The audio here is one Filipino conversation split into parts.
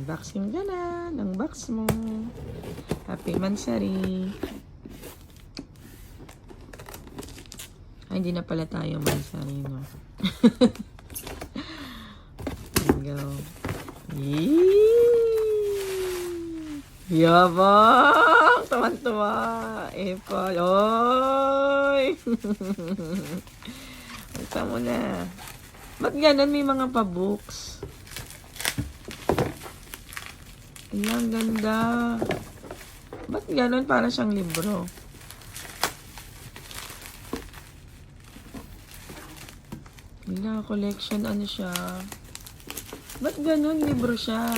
Unboxing ka na ng box mo. Happy Mansari. Ay, hindi na pala tayo Mansari, no? There we go. Yabang! Tuwan-tuwa! Apple! Oy! Ito mo na. Ba't ganun may mga pa-books? Ang ganda. Ba't ganun para siyang libro? Wala, collection ano siya. Ba't ganun libro siya?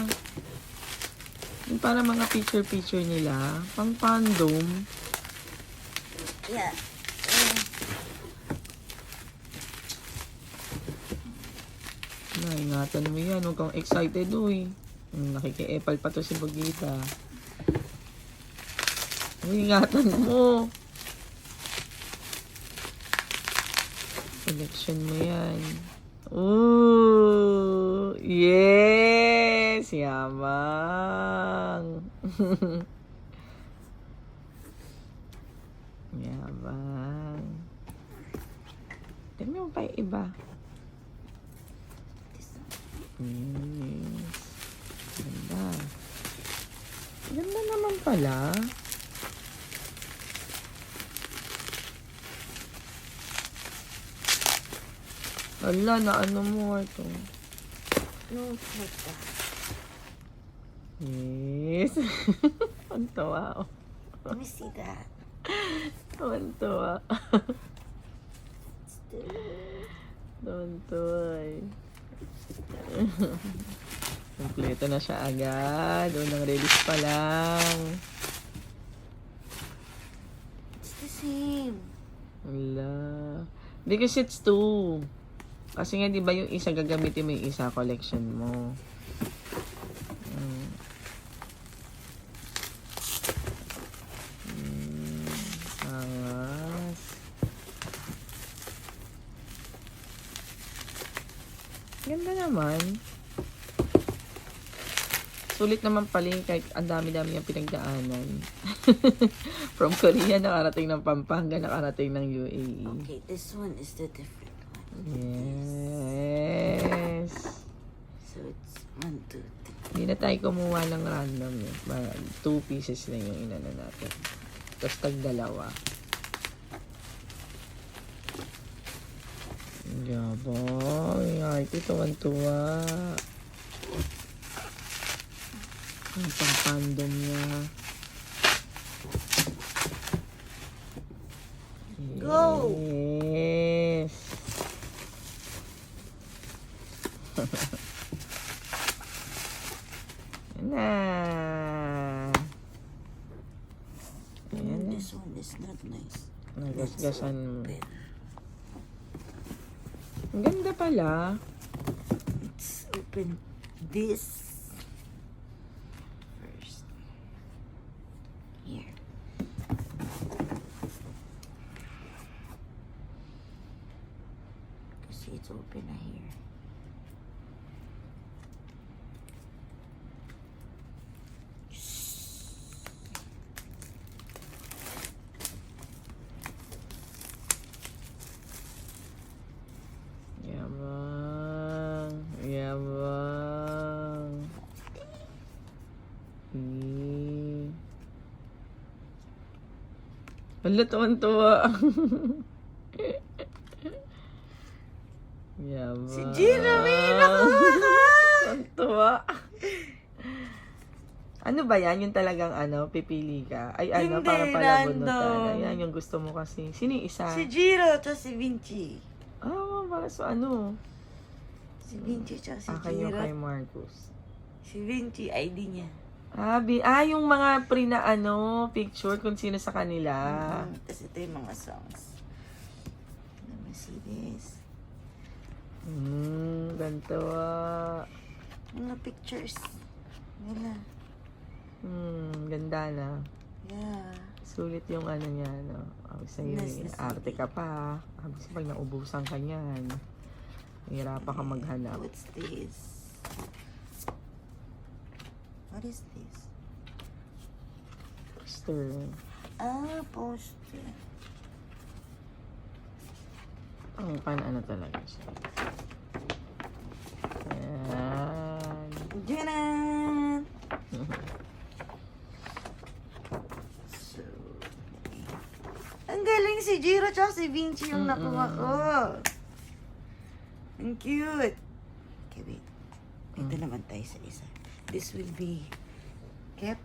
Yung para mga picture-picture nila. Pang fandom. Yeah. Ingatan mo yan. Huwag kang excited, uy. Nakiki-epal pa to si Bagita. Ingatan mo. Collection mo yan. Ooh! Yes! Yabang! Yabang. Tignan mo pa yung iba. Yes. Ganda. Ganda naman pala. Wala, na ano mo ito. No, like that. Yes. Ang tawa. Let me see that. Ang tawa. Tontoy. Kompleto na siya agad. Unang release pa lang. It's the same. Wala. Because it's two. Kasi nga, di ba yung isa gagamitin mo yung isa collection mo. Angas. Ganda naman. Sulit naman pala kahit ang dami-dami yung pinagdaanan. From Korea, nakarating ng Pampanga, nakarating ng UAE. Okay, this one is the different one. Yes. So it's 1, 2, 3. Hindi na tayo kumuha ng random eh. 2 pieces na yung inano natin. Tapos tag-dalawa. Yabang. Ay, tuwan-tuwa. Ang pang-fandom niya. Go! Yes. Yan na. Ayan na. This one is not nice. Nagasgasan mo. Open. Ang ganda pala. Let's open this first. Here. Kasi it's open na here. Yabang. Yabang. Wala, tuwan-tuwa. Yabang. Si Gina, may nakuha! Tuwan-tuwa. Ano ba yan? Yung talagang pipili ka? Ay, Hindi, para pala random. bunutan. Ayan, yung gusto mo kasi. Sino yung isa? Si Jiro, to si Vinci. Para sa ano? Si Vinci, to si Akin yung Jiro. kay Marcus. Si Vinci, ID niya. Yung mga pre na picture kung sino sa kanila. Tapos ito yung mga songs. Let me see this. Ganito. Mga pictures. Wala. Ganda na. Yeah. Sulit yung niya, sa'yo, Necessity. arte ka pa. Kasi pag naubusan ka niyan, hirapan ka maghanap. What's this? What is this? Poster. Ah, poster. Ang ano talaga siya. Ayan. Janan! So, ang galing si Jiro tsaka si Vinci yung nakuha ko. Ang cute. Okay, wait. Ito naman tayo sa isa. This will be kept.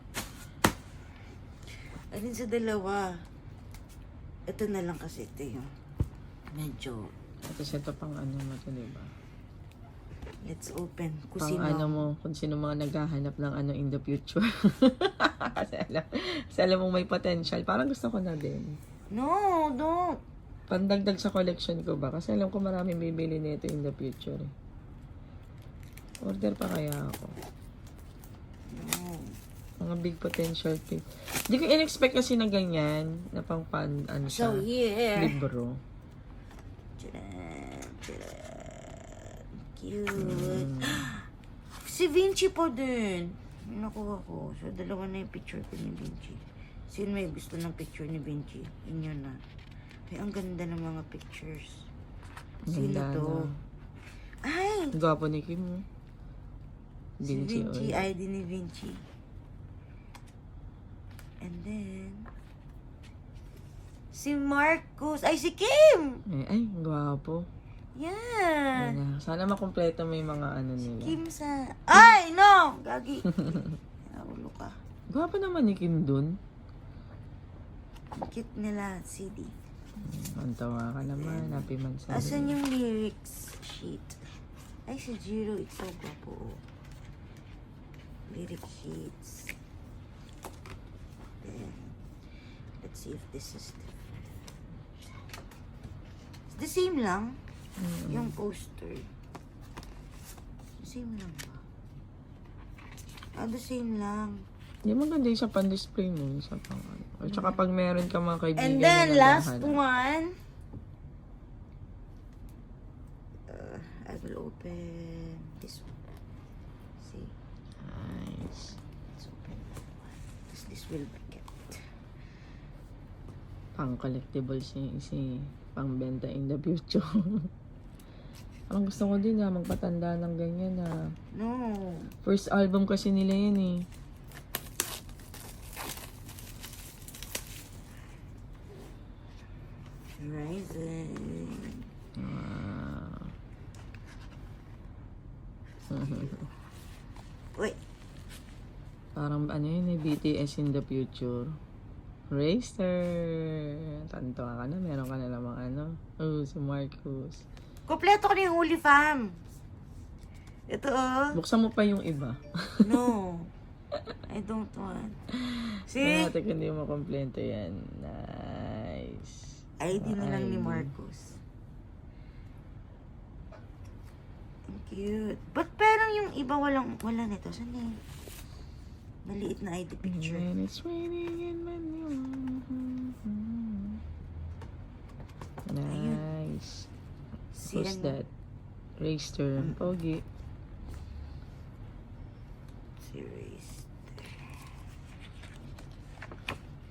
Alin sa dalawa? Ito na lang kasi ito yung medyo. Tapos ito pang ano mo to, diba? Let's open. Kung Pang sino. ano mo, kung sino mga naghahanap ng ano in the future. kasi alam mo may potential. Parang gusto ko na din. No, don't. Pandagdag sa collection ko ba? Kasi alam ko maraming bibili nito in the future. Order pa kaya ako. No. Mga big potential pick. Hindi ko in-expect kasi na ganyan. Na pang pan, ano siya, So, here. libro. Tadaan, tadaan. Cute. Si Vinci po din. Yung nakuha ko. So, dalawa na yung picture ko ni Vinci. Sino may gusto ng picture ni Vinci? Inyo na. Ay, ang ganda ng mga pictures. Sino Ganda to? na. Ay! Gwapo ni Kim. Oh. Si Vinci. oy. ID ni Vinci. And then... Si Marcos. Ay, si Kim! Ay, gwapo. Yan. Ayan na. Sana makumpleto mo yung mga ano nila. Kim sa... Ay, no! Gagi. Naulo ka. Gwapo naman ni Kim dun. Cute nila, CD. Ang tawa ka naman. Happy man sa Asan yung lyrics sheet? Ay, si Jiro. It's so gwapo. Lyric sheets. Then, let's see if this is different. It's the same lang. Yung poster. The same lang ba? Ah, the same lang. Hindi maganda yung sa pan-display mo. Sa pang ano. At saka pag meron ka mga kaibigan And then, na last naghahanap. one. I will open this one. See? Nice. Let's open that one. This will be kept. Pang collectible si pang benta in the future. Ang gusto ko din magpatanda ng ganyan No. First album kasi nila yan eh. Horizon. Wait. Parang ano yun eh, BTS in the future. Racer. Tanto ka na, meron ka na namang ano. Oh, si Marcos. Kompleto ko na yung Holy Fam. Ito oh. Buksan mo pa yung iba. No. I don't want. See? Natin kung hindi mo komplento yan. Nice. ID na lang ni ID. Marcos. Ang cute. But parang yung iba wala nito. Saan na yun? Maliit na ID picture. When it's raining in Manila. Nice. Who's Silang- that? Racer. Pogi. Series.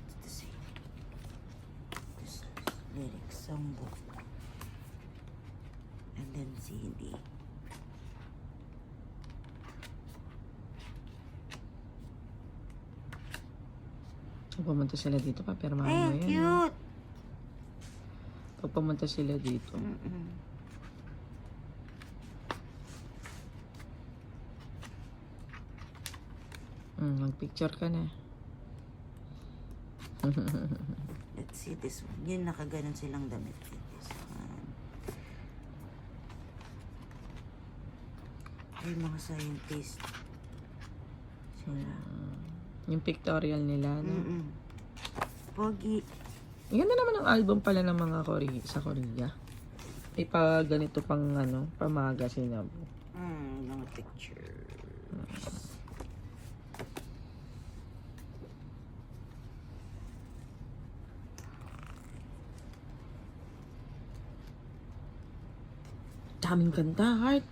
It's the same. This is lyrics songbook. And then CD. Pag pumunta sila dito, papirmahan Ay, mo ang yan. cute! Pag pumunta sila dito. Mag-picture ka na. Let's see this one. Yun, nakaganon silang damit. This one. Ay, mga scientist. Sila. Yung pictorial nila. No? Pogi. Ang ganda naman ang album pala ng mga sa Korea. Ipa ganito pang ano, pamagazine na. Mga picture. Daming kanta, Heart.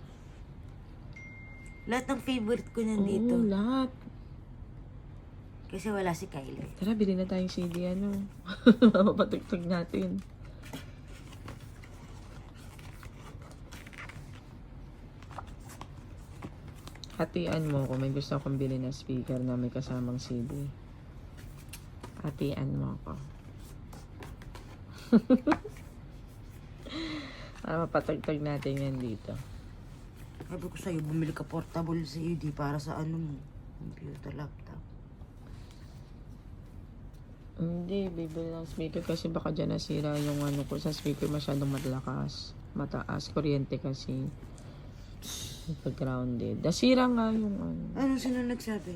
Lahat ng favorite ko nandito. Oo, lahat. Kasi wala si Kylie. Tara, bilhin na tayong CD, ano. Mapapatugtog natin. Hatian mo kung may gusto akong bilhin na speaker na may kasamang CD. Hatian mo ako. Para mapatugtog natin yan dito. Sabi ko sa'yo, bumili ka portable CD para sa ano mo, computer, laptop. Hindi, bibili ng speaker kasi baka dyan nasira yung ano ko sa speaker, masyadong malakas. Mataas, kuryente kasi. Pag grounded. Nasira nga yung ano. Ano, sino nagsabi?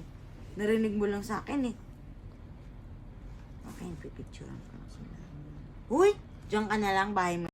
Narinig mo lang sa akin eh. Okay, pipicturean ko na sila. Uy! Diyan ka na lang, bahay mo.